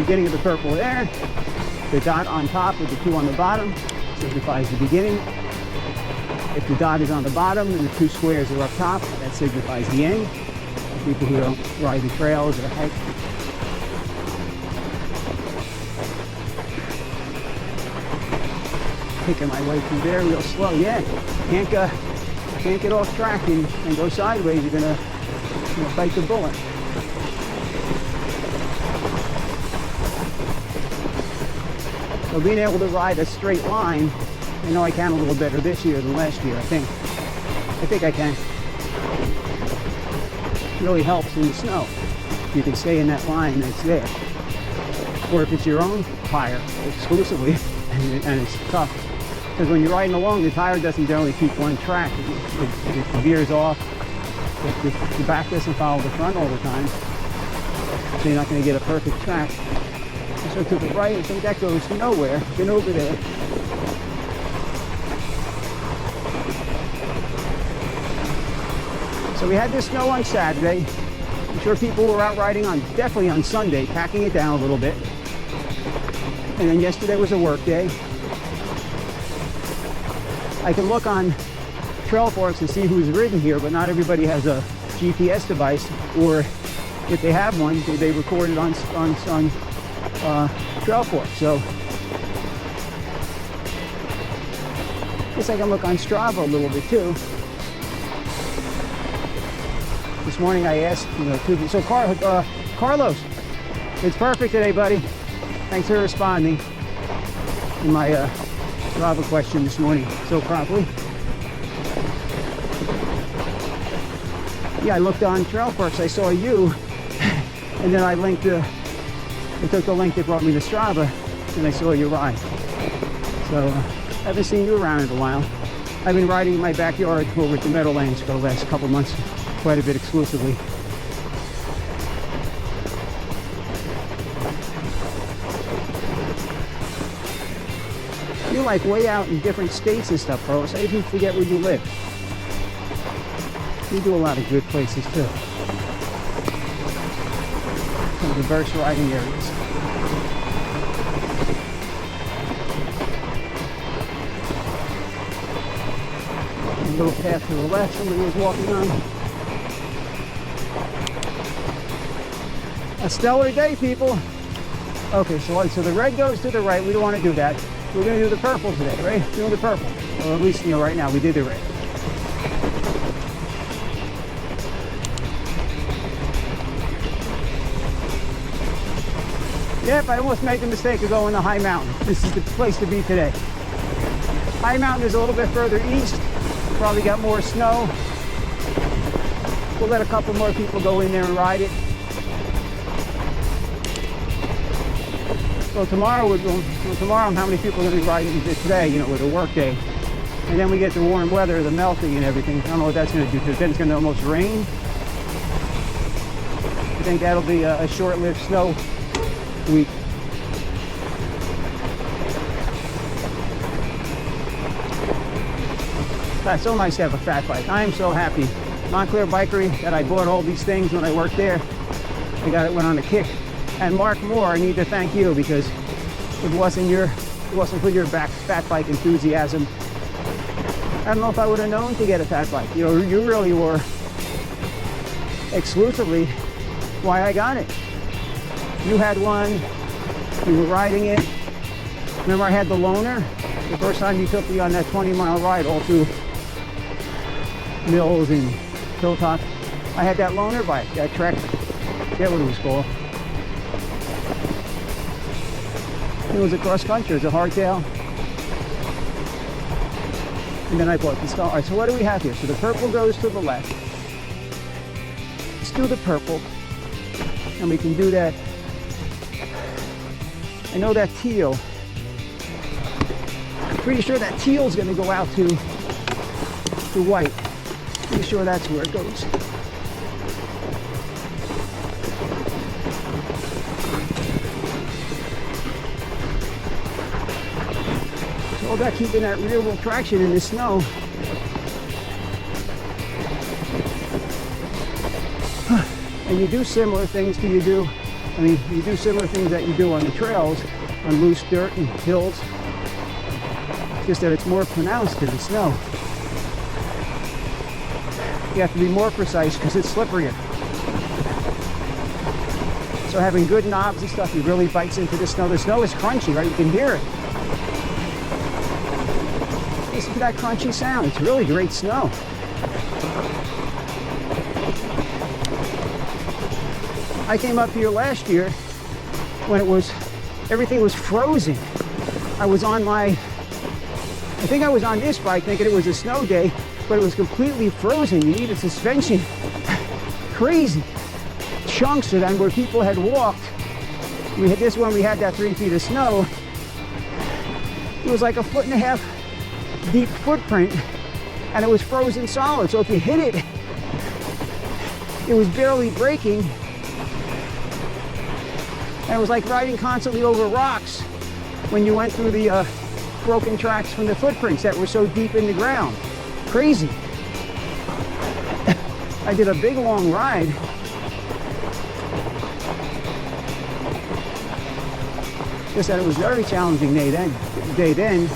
beginning of the purple there. The dot on top with the 2 on the bottom signifies the beginning. If the dot is on the bottom and the 2 squares are up top, that signifies the end. People who don't ride the trails or hike. Picking my way through there real slow. Yeah, can't get off track and go sideways. You're gonna bite the bullet. So being able to ride a straight line, I know I can a little better this year than last year. I think I can. It really helps in the snow. You can stay in that line that's there. Or if it's your own tire exclusively, and it's tough. Because when you're riding along, the tire doesn't generally keep one track. It veers off. The back doesn't follow the front all the time. So you're not going to get a perfect track. So to the right, I think that goes nowhere. Get over there. So we had this snow on Saturday. I'm sure people were out riding definitely on Sunday, packing it down a little bit. And then yesterday was a work day. I can look on Trailforks and see who's ridden here, but not everybody has a GPS device, or if they have one, they record it on Trailforks. So I guess I can look on Strava a little bit too. This morning I asked, so Carlos, it's perfect today, buddy. Thanks for responding to my Strava question this morning so promptly. Yeah, I looked on Trailforks, I saw you, and then I took the link that brought me to Strava, and I saw your ride. So I haven't seen you around in a while. I've been riding in my backyard over at the Meadowlands for the last couple months, quite a bit exclusively. You're like way out in different states and stuff, Carlos. I even forget where you live. You do a lot of good places too. Some diverse riding areas. A little path to the left somebody was walking on. A stellar day, people. Okay, so the red goes to the right. We don't want to do that. We're going to do the purple today, right? Doing the purple. Or at least, right now we did the red. Yep, I almost made the mistake of going to High Mountain. This is the place to be today. High Mountain is a little bit further east. Probably got more snow. We'll let a couple more people go in there and ride it. So tomorrow how many people are going to be riding it today, with a work day. And then we get the warm weather, the melting and everything. I don't know what that's going to do, because then it's going to almost rain. I think that'll be a short-lived snow week. It's so nice to have a fat bike. I am so happy. Montclair Bikery, that I bought all these things when I worked there. I went on a kick. And Mark Moore, I need to thank you, because it wasn't for your fat bike enthusiasm. I don't know if I would have known to get a fat bike. You really were exclusively why I got it. You had one, you were riding it. Remember I had the loaner? The first time you took me on that 20-mile ride all through Mills and Hilltop. I had that loaner bike, that Trek, I forget what it was called. It was a cross country, it was a hardtail. And then I bought this. All right, so what do we have here? So the purple goes to the left. Let's do the purple. And we can do that. I know that teal. I'm pretty sure that teal is going to go out to white. Pretty sure that's where it goes. All about keeping that rear wheel traction in the snow. And you do similar things to you do I mean, you do similar things that you do on the trails, on loose dirt and hills, just that it's more pronounced in the snow. You have to be more precise because it's slipperier. So having good knobs and stuff, it really bites into the snow. The snow is crunchy, right? You can hear it. Listen to that crunchy sound. It's really great snow. I came up here last year when everything was frozen. I was on I think I was on this bike thinking it was a snow day, but it was completely frozen. You needed suspension. Crazy. Chunks of them where people had walked. We had this one, we had that 3 feet of snow. It was like a 1.5 foot deep footprint, and it was frozen solid. So if you hit it, it was barely breaking. And it was like riding constantly over rocks when you went through the broken tracks from the footprints that were so deep in the ground. Crazy. I did a big long ride. Just that it was a very challenging day then.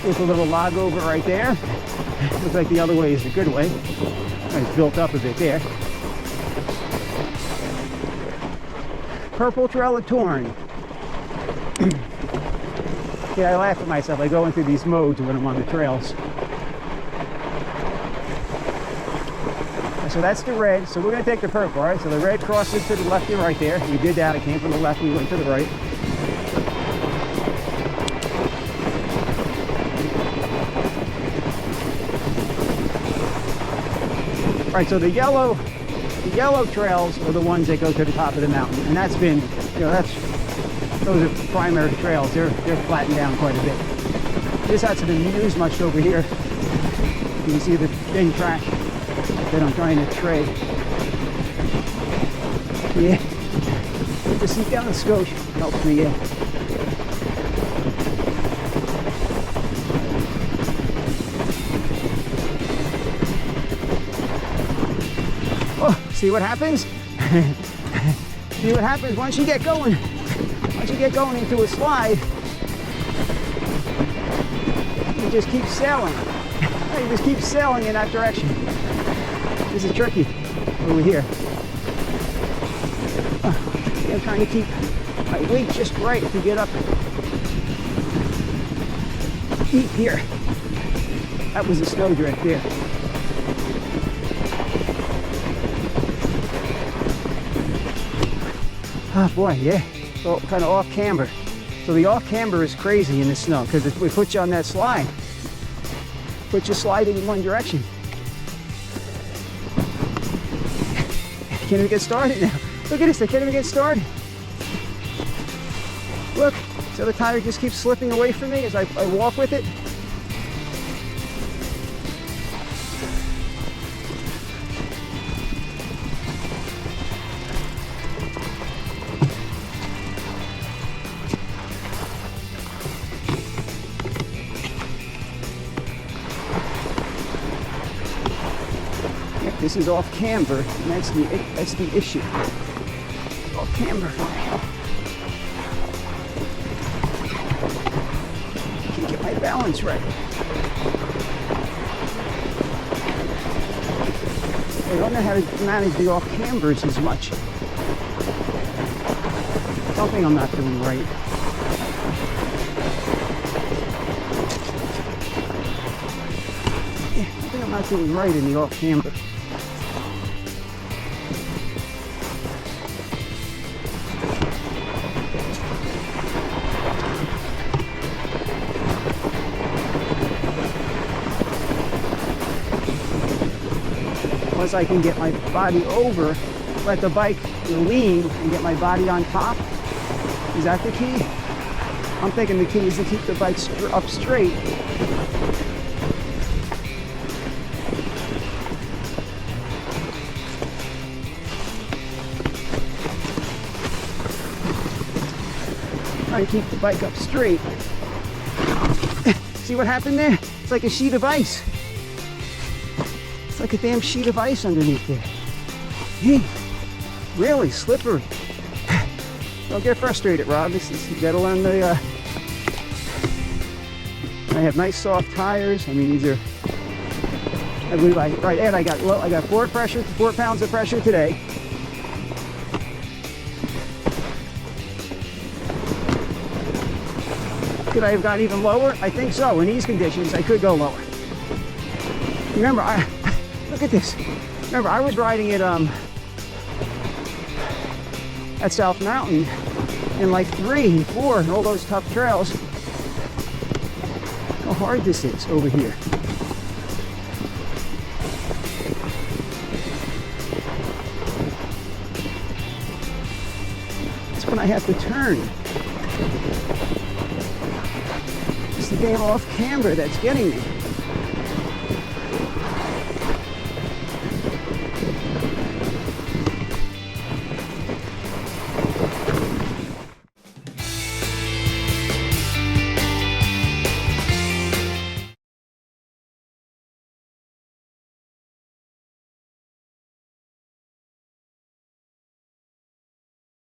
There's a little log over right there. Looks like the other way is the good way. It's built up a bit there. Purple Trail of Tourne. Yeah, I laugh at myself. I go into these modes when I'm on the trails. So that's the red. So we're going to take the purple, all right? So the red crosses to the left and right there. We did that. I came from the left. We went to the right. All right, so the yellow trails are the ones that go to the top of the mountain, and that's been, those are primary trails. They're flattened down quite a bit. This hasn't been used much over here. You can see the thin track that I'm trying to trade. Yeah, put the seat down the skosh helps me. Yeah. See what happens? See what happens once you get going. Once you get going into a slide, you just keep sailing. You just keep sailing in that direction. This is tricky over here. I'm trying to keep my weight just right to get up deep here. That was a snowdrift there. Oh boy, yeah, so kind of off camber. So the off camber is crazy in the snow because if we put you on that slide, put you sliding in one direction. Can't even get started now. Look at this, I can't even get started. Look, so the tire just keeps slipping away from me as I walk with it. This is off camber, and that's the issue. Off camber for now. Can't get my balance right. I don't know how to manage the off cambers as much. Something I'm not doing right. Yeah, I think I'm not doing right in the off camber. Once I can get my body over, let the bike lean and get my body on top. Is that the key? I'm thinking the key is to keep the bike up straight. Try to keep the bike up straight. See what happened there? It's like a sheet of ice. It's like a damn sheet of ice underneath there. Hey, really slippery. Don't get frustrated, Rob. You gotta learn the, I have nice soft tires. I mean, these are, I believe right, Ed, I got 4 pounds of pressure today. Could I have gone even lower? I think so. In these conditions, I could go lower. Remember, look at this. Remember, I was riding it at South Mountain in like 3 and 4 and all those tough trails. How hard this is over here. That's when I have to turn. It's the damn off camber that's getting me.